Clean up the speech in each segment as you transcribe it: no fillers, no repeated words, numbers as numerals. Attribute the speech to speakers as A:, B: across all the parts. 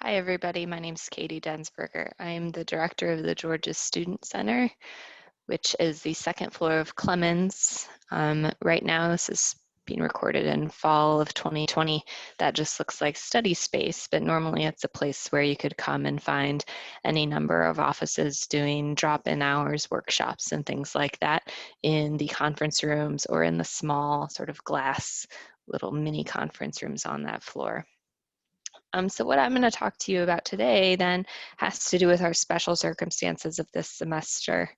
A: Hi, everybody. My name is Katie Densberger. I am the director of the Georgia Student Center, which is the second floor of Clemens. Right now, this is being recorded in fall of 2020. That just looks like study space, but normally it's a place where you could come and find any number of offices doing drop-in hours, workshops, and things like that in the conference rooms or in the small sort of glass little mini conference rooms on that floor. So what I'm going to talk to you about today then has to do with our special circumstances of this semester,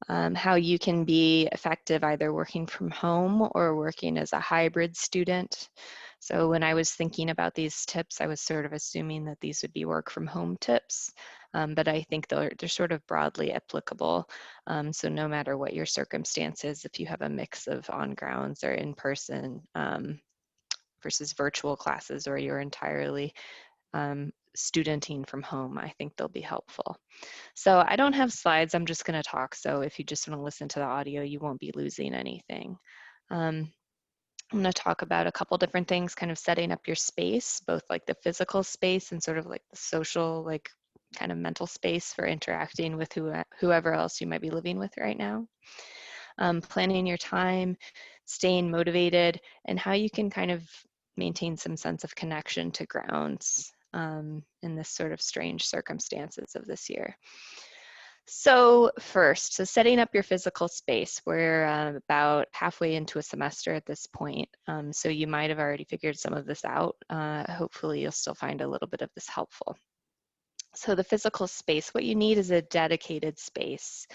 A: how you can be effective either working from home or working as a hybrid student. So when I was thinking about these tips, I was sort of assuming that these would be work from home tips, but I think they're sort of broadly applicable. So no matter what your circumstances, if you have a mix of on grounds or in person, versus virtual classes, or you're entirely studenting from home, I think they'll be helpful. So I don't have slides, I'm just going to talk. So if you just want to listen to the audio, you won't be losing anything. I'm going to talk about a couple different things, kind of setting up your space, both like the physical space and sort of like the social, like kind of mental space for interacting with whoever else you might be living with right now. Planning your time, staying motivated, and how you can kind of maintain some sense of connection to grounds in this sort of strange circumstances of this year. So first, so setting up your physical space. We're about halfway into a semester at this point, so you might have already figured some of this out. Hopefully you'll still find a little bit of this helpful. So the physical space, what you need is a dedicated space.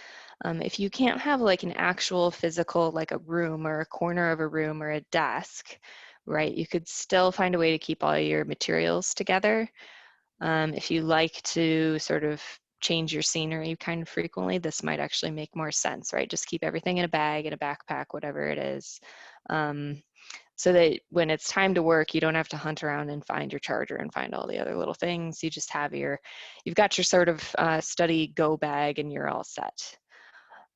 A: If you can't have like an actual physical, like a room or a corner of a room or a desk, right, you could still find a way to keep all your materials together. If you like to sort of change your scenery kind of frequently, this might actually make more sense, right? Just keep everything in a bag, in a backpack, whatever it is. So that when it's time to work, you don't have to hunt around and find your charger and find all the other little things. You just have you've got your sort of study go bag and you're all set.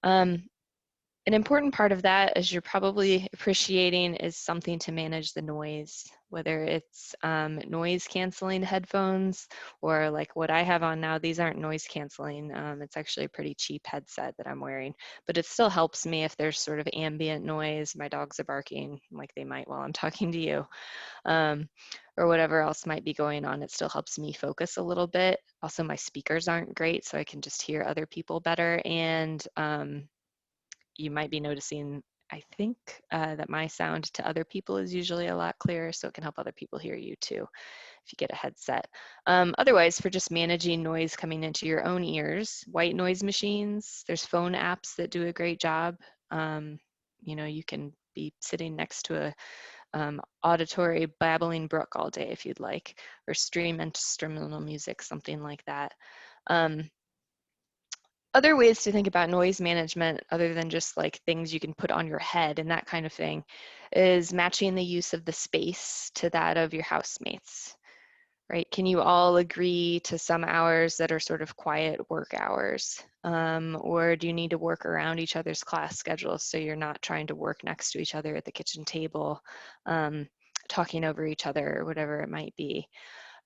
A: An important part of that, as you're probably appreciating, is something to manage the noise, whether it's noise canceling headphones or like what I have on now. These aren't noise canceling. It's actually a pretty cheap headset that I'm wearing, but it still helps me if there's sort of ambient noise. My dogs are barking like they might while I'm talking to you, or whatever else might be going on. It still helps me focus a little bit. Also, my speakers aren't great, so I can just hear other people better. And you might be noticing, I think, that my sound to other people is usually a lot clearer, so it can help other people hear you too if you get a headset. Otherwise, for just managing noise coming into your own ears, white noise machines, there's phone apps that do a great job. You know, you can be sitting next to a auditory babbling brook all day if you'd like, or stream instrumental music, something like that. Other ways to think about noise management, other than just like things you can put on your head and that kind of thing, is matching the use of the space to that of your housemates, right? Can you all agree to some hours that are sort of quiet work hours? Or do you need to work around each other's class schedules so you're not trying to work next to each other at the kitchen table, talking over each other, or whatever it might be?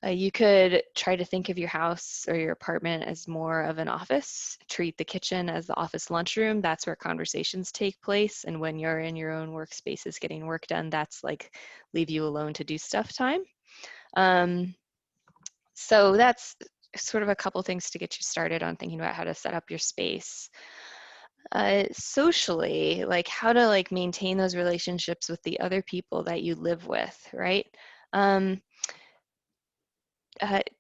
A: You could try to think of your house or your apartment as more of an office. Treat the kitchen as the office lunchroom. That's where conversations take place. And when you're in your own workspaces getting work done, that's like leave you alone to do stuff time. So that's sort of a couple things to get you started on thinking about how to set up your space. Socially, like how to like maintain those relationships with the other people that you live with, right?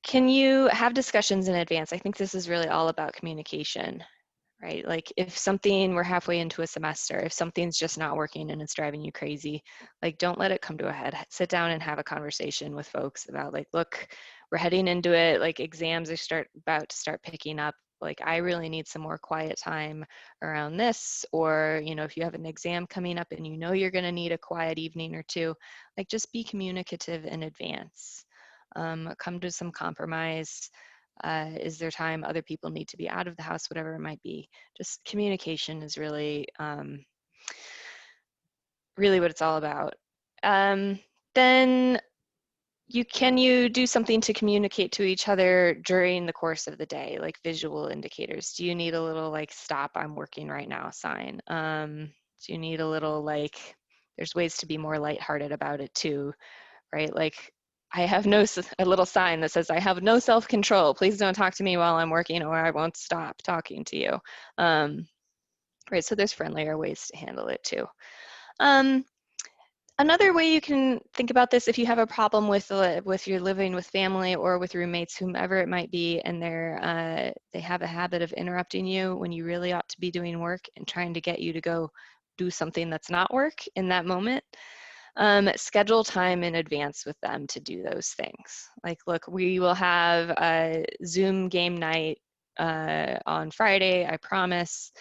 A: Can you have discussions in advance? I think this is really all about communication, right? Like if something, we're halfway into a semester, if something's just not working and it's driving you crazy, like don't let it come to a head. Sit down and have a conversation with folks about like, look, we're heading into it, like exams are about to start picking up. Like I really need some more quiet time around this, or you know, if you have an exam coming up and you know you're going to need a quiet evening or two, like just be communicative in advance. Come to some compromise. Is there time other people need to be out of the house, whatever it might be. Just communication is really, really what it's all about. Then Can you do something to communicate to each other during the course of the day, like visual indicators? Do you need a little like stop, I'm working right now sign? Do you need a little like, there's ways to be more lighthearted about it too, right? Like I have a little sign that says, I have no self-control. Please don't talk to me while I'm working or I won't stop talking to you. Right, so there's friendlier ways to handle it too. Another way you can think about this, if you have a problem with your living with family or with roommates, whomever it might be, and they have a habit of interrupting you when you really ought to be doing work and trying to get you to go do something that's not work in that moment, schedule time in advance with them to do those things. Like, look, we will have a Zoom game night on Friday, I promise.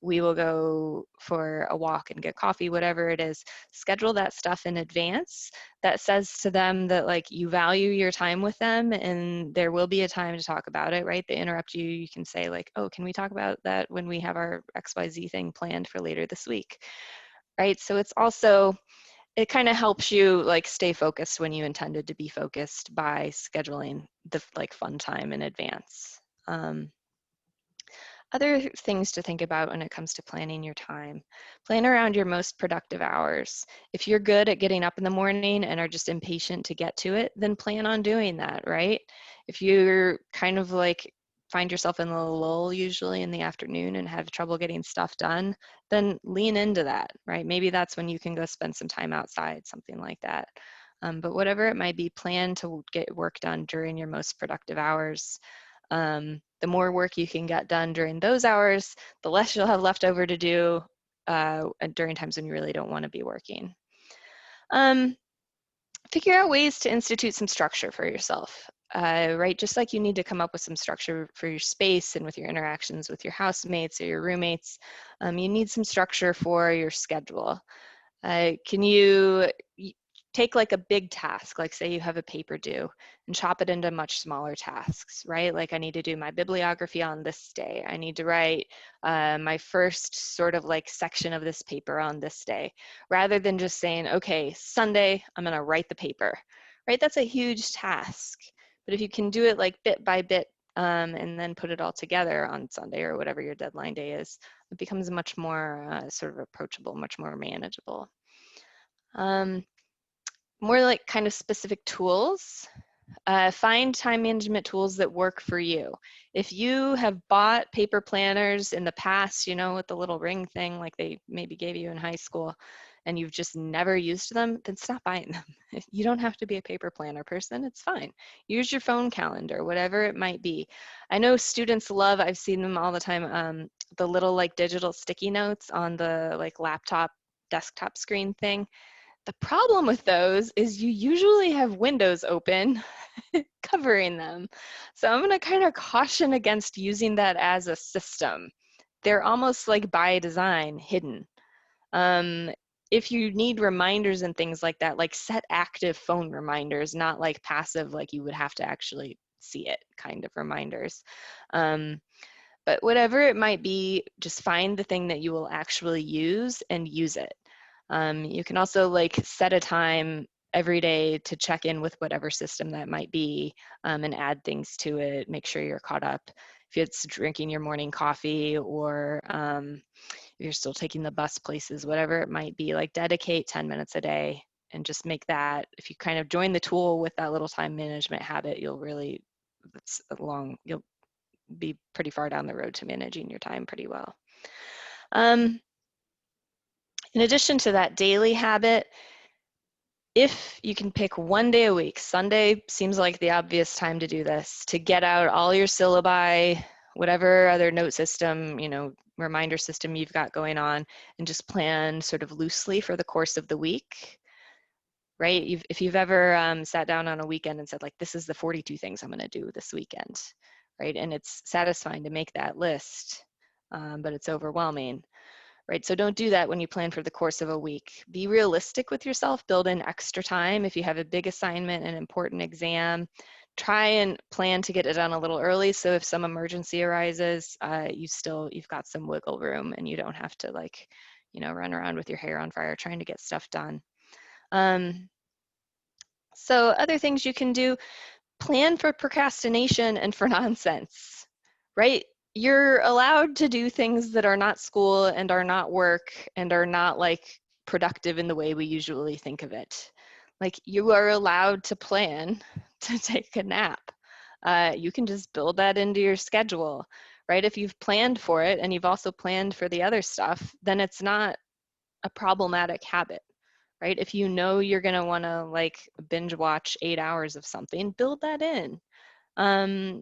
A: We will go for a walk and get coffee, whatever it is. Schedule that stuff in advance. That says to them that like you value your time with them and there will be a time to talk about it, right? They interrupt you, you can say like, oh, can we talk about that when we have our XYZ thing planned for later this week, right? So it's also, it kind of helps you like stay focused when you intended to be focused by scheduling the like fun time in advance. Other things to think about when it comes to planning your time. Plan around your most productive hours. If you're good at getting up in the morning and are just impatient to get to it, then plan on doing that, right? If you're kind of like find yourself in a lull usually in the afternoon and have trouble getting stuff done, then lean into that, right? Maybe that's when you can go spend some time outside, something like that. But whatever it might be, plan to get work done during your most productive hours. The more work you can get done during those hours, the less you'll have left over to do during times when you really don't want to be working. Figure out ways to institute some structure for yourself, right? Just like you need to come up with some structure for your space and with your interactions with your housemates or your roommates, you need some structure for your schedule. Can you take like a big task, like say you have a paper due, and chop it into much smaller tasks, right? Like I need to do my bibliography on this day. I need to write my first sort of like section of this paper on this day, rather than just saying, okay, Sunday, I'm gonna write the paper, right? That's a huge task. But if you can do it like bit by bit and then put it all together on Sunday or whatever your deadline day is, it becomes much more sort of approachable, much more manageable. More like kind of specific tools. Find time management tools that work for you. If you have bought paper planners in the past, you know, with the little ring thing like they maybe gave you in high school, and you've just never used them, then stop buying them. You don't have to be a paper planner person, it's fine. Use your phone calendar, whatever it might be. I know students love, I've seen them all the time, the little like digital sticky notes on the like laptop, desktop screen thing. The problem with those is you usually have windows open covering them. So I'm going to kind of caution against using that as a system. They're almost like by design hidden. Um, if you need reminders and things like that, like set active phone reminders, not like passive, like you would have to actually see it kind of reminders. But whatever it might be, just find the thing that you will actually use and use it. You can also like set a time every day to check in with whatever system that might be and add things to it, make sure you're caught up. If it's drinking your morning coffee or if you're still taking the bus places, whatever it might be, like dedicate 10 minutes a day and just make that, if you kind of join the tool with that little time management habit, you'll really, you'll be pretty far down the road to managing your time pretty well. In addition to that daily habit, if you can pick one day a week, Sunday seems like the obvious time to do this, to get out all your syllabi, whatever other note system, you know, reminder system you've got going on, and just plan sort of loosely for the course of the week, right? If you've ever sat down on a weekend and said like, this is the 42 things I'm gonna do this weekend, right? And it's satisfying to make that list, but it's overwhelming. Right, so don't do that when you plan for the course of a week. Be realistic with yourself, build in extra time. If you have a big assignment, an important exam, try and plan to get it done a little early. So if some emergency arises, you've got some wiggle room and you don't have to like, you know, run around with your hair on fire trying to get stuff done. So other things you can do, plan for procrastination and for nonsense, right? You're allowed to do things that are not school and are not work and are not like productive in the way we usually think of it. Like you are allowed to plan to take a nap. You can just build that into your schedule, right? If you've planned for it and you've also planned for the other stuff, then it's not a problematic habit, right? If you know you're going to want to like binge watch 8 hours of something, build that in.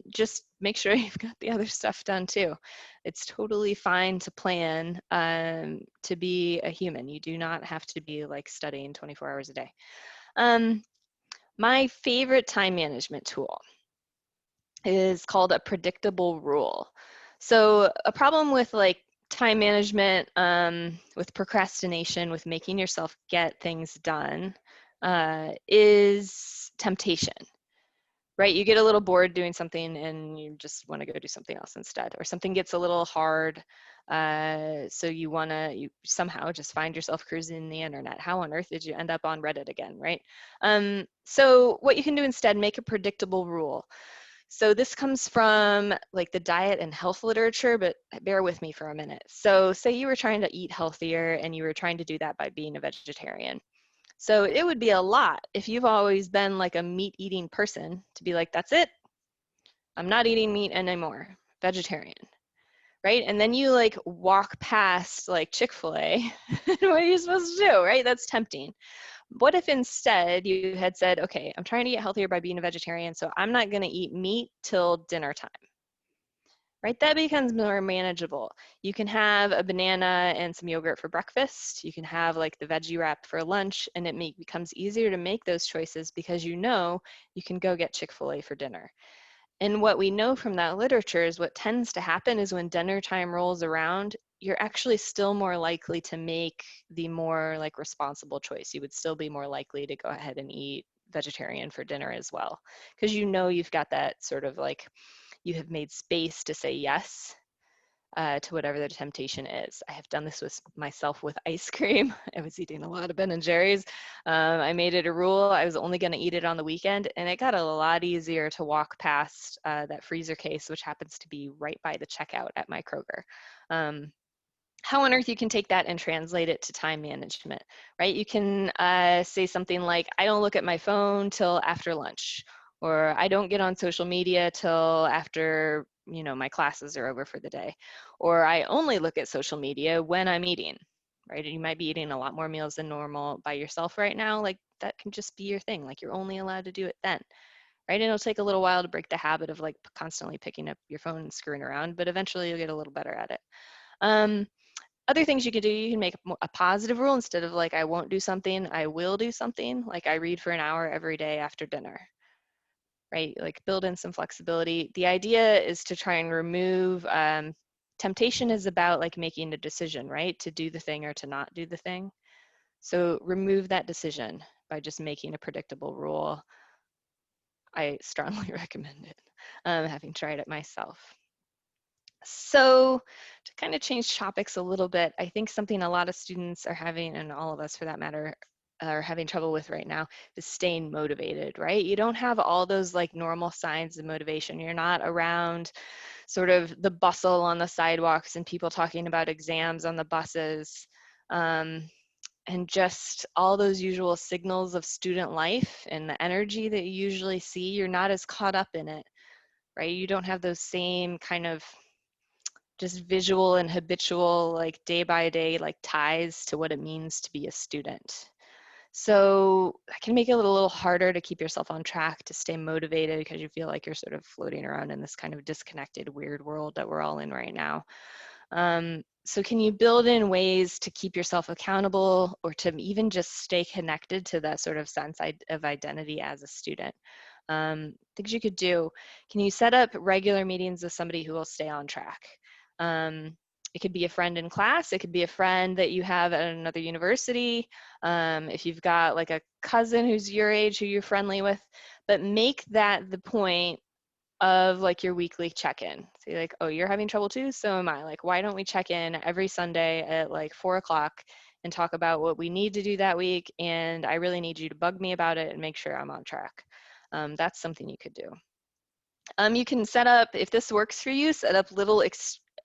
A: Just make sure you've got the other stuff done too. It's totally fine to plan to be a human. You do not have to be like studying 24 hours a day. My favorite time management tool is called a predictable rule. So a problem with like time management, with procrastination, with making yourself get things done, is temptation, right? You get a little bored doing something and you just want to go do something else instead, or something gets a little hard. So you somehow just find yourself cruising the internet. How on earth did you end up on Reddit again, right? So what you can do instead, make a predictable rule. So this comes from like the diet and health literature, but bear with me for a minute. So say you were trying to eat healthier and you were trying to do that by being a vegetarian. So it would be a lot if you've always been like a meat eating person to be like, that's it, I'm not eating meat anymore, vegetarian, right? And then you like walk past like Chick-fil-A, what are you supposed to do, right? That's tempting. What if instead you had said, okay, I'm trying to get healthier by being a vegetarian, so I'm not gonna eat meat till dinner time, right? That becomes more manageable. You can have a banana and some yogurt for breakfast. You can have like the veggie wrap for lunch, and it becomes easier to make those choices because you know you can go get Chick-fil-A for dinner. And what we know from that literature is what tends to happen is when dinner time rolls around, you're actually still more likely to make the more like responsible choice. You would still be more likely to go ahead and eat vegetarian for dinner as well, because you know you've got that sort of like, you have made space to say yes to whatever the temptation is. I have done this with myself with ice cream. I was eating a lot of Ben and Jerry's. I made it a rule. I was only going to eat it on the weekend, and it got a lot easier to walk past that freezer case, which happens to be right by the checkout at my Kroger. How on earth you can take that and translate it to time management, right? You can say something like, I don't look at my phone till after lunch, or I don't get on social media till after, you know, my classes are over for the day, or I only look at social media when I'm eating, right? You might be eating a lot more meals than normal by yourself right now. Like that can just be your thing. Like you're only allowed to do it then, right? And it'll take a little while to break the habit of like constantly picking up your phone and screwing around, but eventually you'll get a little better at it. Other things you could do, you can make a positive rule instead of like, I won't do something, I will do something. Like I read for an hour every day after dinner, right? Like build in some flexibility. The idea is to try and remove, temptation is about like making a decision, right? To do the thing or to not do the thing. So remove that decision by just making a predictable rule. I strongly recommend it, having tried it myself. So to kind of change topics a little bit, I think something a lot of students are having, and all of us for that matter, are having trouble with right now is staying motivated, right? You don't have all those like normal signs of motivation. You're not around sort of the bustle on the sidewalks and people talking about exams on the buses, and just all those usual signals of student life and the energy that you usually see. You're not as caught up in it, right? You don't have those same kind of just visual and habitual, like day by day, like ties to what it means to be a student. So that can make it a little harder to keep yourself on track, to stay motivated, because you feel like you're sort of floating around in this kind of disconnected, weird world that we're all in right now. So can you build in ways to keep yourself accountable, or to even just stay connected to that sort of sense of identity as a student? Things you could do. Can you set up regular meetings with somebody who will stay on track? It could be a friend in class. It could be a friend that you have at another university. If you've got like a cousin who's your age who you're friendly with, but make that the point of like your weekly check-in. Say like, oh, you're having trouble too? So am I. Like, why don't we check in every Sunday at like 4 o'clock and talk about what we need to do that week, and I really need you to bug me about it and make sure I'm on track. That's something you could do. You can set up, if this works for you, set up little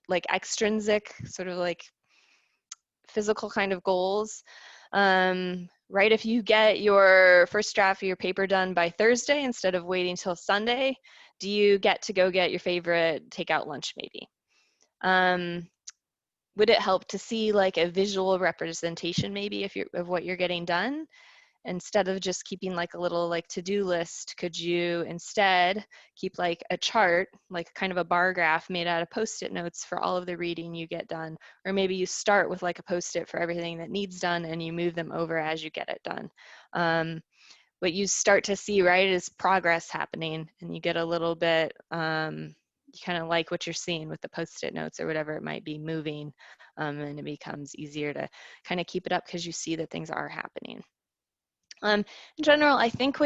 A: like extrinsic, sort of like physical kind of goals. Right, if you get your first draft of your paper done by Thursday instead of waiting till Sunday, do you get to go get your favorite takeout lunch maybe? Would it help to see like a visual representation maybe if you're, of what you're getting done? Instead of just keeping like a little like to-do list, could you instead keep like a chart, like kind of a bar graph made out of post-it notes for all of the reading you get done? Or maybe you start with like a post-it for everything that needs done and you move them over as you get it done. What you start to see, right, is progress happening, and you get a little bit, you kind of like what you're seeing with the post-it notes or whatever it might be moving, and it becomes easier to kind of keep it up because you see that things are happening. In general, I think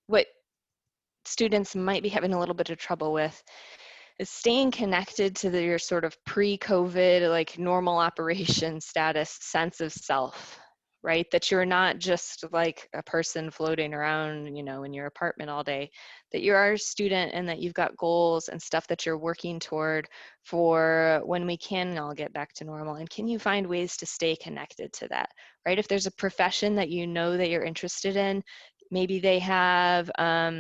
A: what students might be having a little bit of trouble with is staying connected to your sort of pre-COVID, like normal operation status sense of self, right? That you're not just like a person floating around, you know, in your apartment all day, that you are a student and that you've got goals and stuff that you're working toward for when we can all get back to normal. And can you find ways to stay connected to that, right? If there's a profession that you know that you're interested in, maybe they have,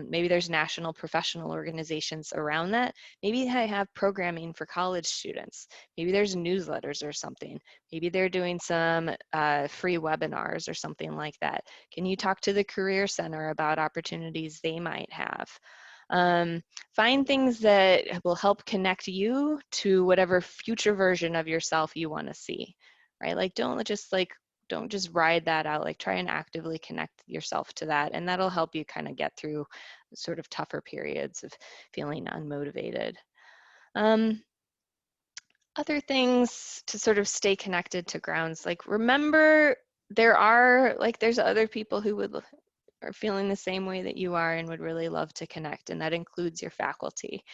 A: maybe there's national professional organizations around that. Maybe they have programming for college students. Maybe there's newsletters or something. Maybe they're doing some free webinars or something like that. Can you talk to the Career Center about opportunities they might have? Find things that will help connect you to whatever future version of yourself you want to see, right? Like don't just ride that out, like try and actively connect yourself to that, and that'll help you kind of get through sort of tougher periods of feeling unmotivated. Other things to sort of stay connected to grounds, like remember there's other people who are feeling the same way that you are and would really love to connect, and that includes your faculty.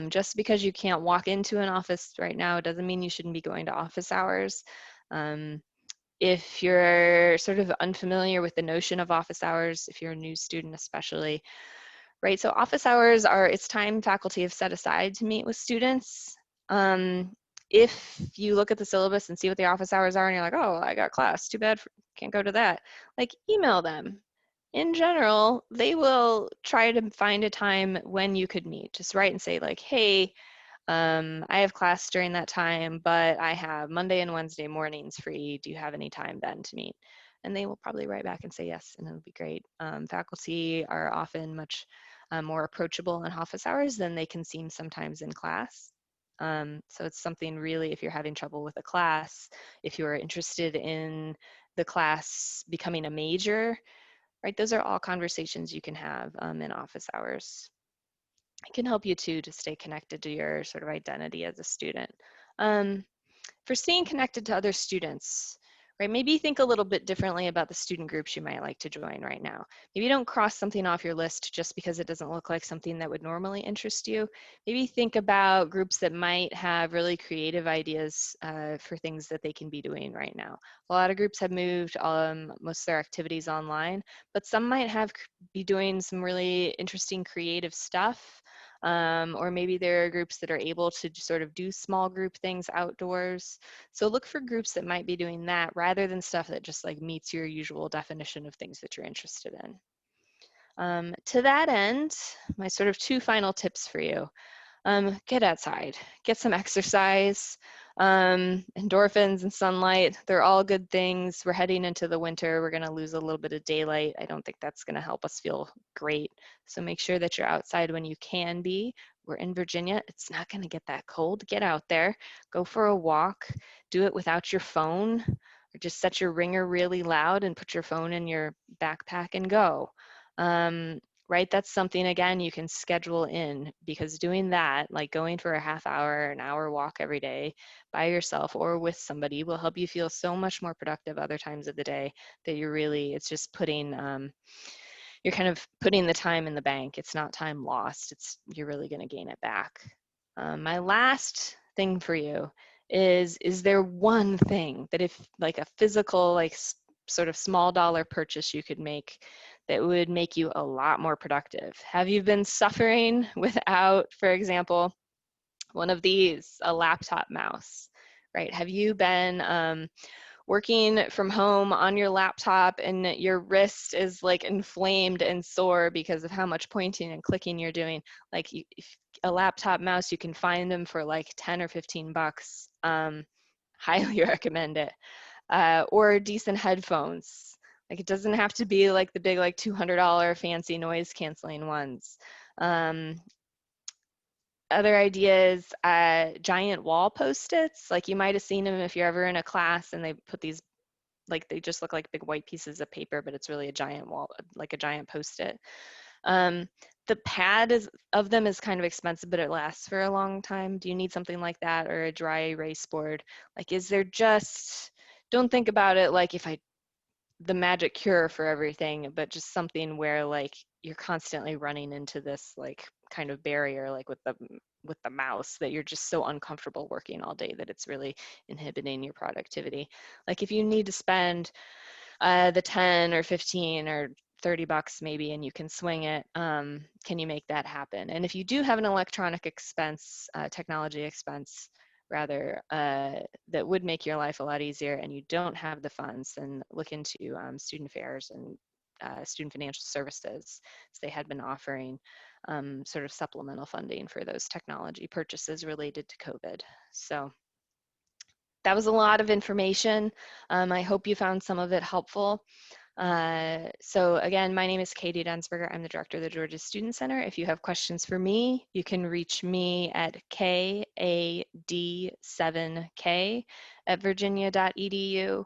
A: Just because you can't walk into an office right now doesn't mean you shouldn't be going to office hours. If you're sort of unfamiliar with the notion of office hours, if you're a new student especially, right? So office hours it's time faculty have set aside to meet with students. If you look at the syllabus and see what the office hours are and you're like, oh, I got class, too bad, can't go to that. Like email them. In general, they will try to find a time when you could meet. Just write and say like, hey, I have class during that time, but I have Monday and Wednesday mornings free. Do you have any time then to meet? And they will probably write back and say yes, and it'll be great. Faculty are often much more approachable in office hours than they can seem sometimes in class. So it's something really, if you're having trouble with a class, if you're interested in the class becoming a major, right, those are all conversations you can have in office hours. It can help you too to stay connected to your sort of identity as a student. For staying connected to other students, right? Maybe think a little bit differently about the student groups you might like to join right now. Maybe don't cross something off your list just because it doesn't look like something that would normally interest you. Maybe think about groups that might have really creative ideas for things that they can be doing right now. A lot of groups have moved most of their activities online, but some might be doing some really interesting creative stuff. Or maybe there are groups that are able to sort of do small group things outdoors. So look for groups that might be doing that rather than stuff that just like meets your usual definition of things that you're interested in. To that end, my sort of 2 final tips for you. Get outside, get some exercise. Endorphins and sunlight, they're all good things. We're heading into the winter. We're going to lose a little bit of daylight. I don't think that's going to help us feel great. So make sure that you're outside when you can be. We're in Virginia. It's not going to get that cold. Get out there. Go for a walk. Do it without your phone, or just set your ringer really loud and put your phone in your backpack and go. Right? That's something, again, you can schedule in, because doing that, like going for a half hour, an hour walk every day by yourself or with somebody, will help you feel so much more productive other times of the day that it's just you're kind of putting the time in the bank. It's not time lost. You're really going to gain it back. My last thing for you is there one thing that if like a physical, like sort of small dollar purchase you could make that would make you a lot more productive? Have you been suffering without, for example, one of these, a laptop mouse, right? Have you been working from home on your laptop and your wrist is like inflamed and sore because of how much pointing and clicking you're doing? Like if a laptop mouse, you can find them for like 10 or 15 bucks. Highly recommend it. Or decent headphones. Like it doesn't have to be like the big like $200 fancy noise canceling ones. Other ideas, giant wall post-its. Like you might have seen them if you're ever in a class and they put these, like they just look like big white pieces of paper, but it's really a giant wall, like a giant post-it. The pad of them is kind of expensive, but it lasts for a long time. Do you need something like that, or a dry erase board? Like, is there just, don't think about it like the magic cure for everything, but just something where like you're constantly running into this like kind of barrier, like with the mouse, that you're just so uncomfortable working all day that it's really inhibiting your productivity. Like if you need to spend the 10 or 15 or 30 bucks maybe, and you can swing it, can you make that happen? And if you do have an electronic expense, technology expense rather, that would make your life a lot easier and you don't have the funds, then look into student affairs and student financial services. So they had been offering sort of supplemental funding for those technology purchases related to COVID. So that was a lot of information. I hope you found some of it helpful. So again, my name is Katie Densberger. I'm the director of the Georgia Student Center. If you have questions for me, you can reach me at kad7k@virginia.edu.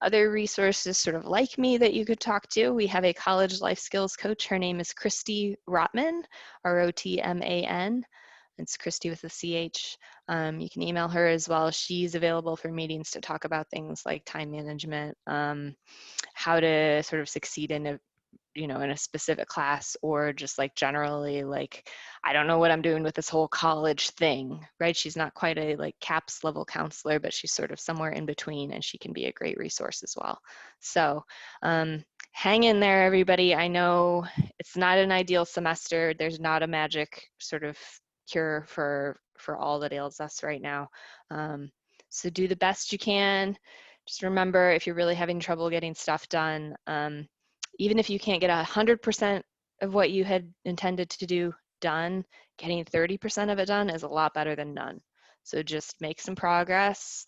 A: Other resources sort of like me that you could talk to, we have a college life skills coach. Her name is Christy Rotman, Rotman. It's Christy with a CH. You can email her as well. She's available for meetings to talk about things like time management, how to sort of succeed in a, in a specific class, or just like generally like, I don't know what I'm doing with this whole college thing, right? She's not quite a like CAPS level counselor, but she's sort of somewhere in between, and she can be a great resource as well. So hang in there, everybody. I know it's not an ideal semester. There's not a magic sort of cure for all that ails us right now. So do the best you can. Just remember, if you're really having trouble getting stuff done, even if you can't get 100% of what you had intended to do done, getting 30% of it done is a lot better than none. So just make some progress,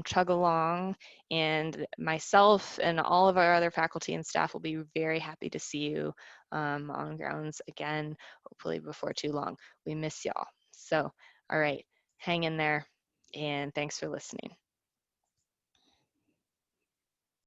A: chug along, and myself and all of our other faculty and staff will be very happy to see you on grounds again, hopefully before too long. We miss y'all. So, all right, hang in there, and thanks for listening.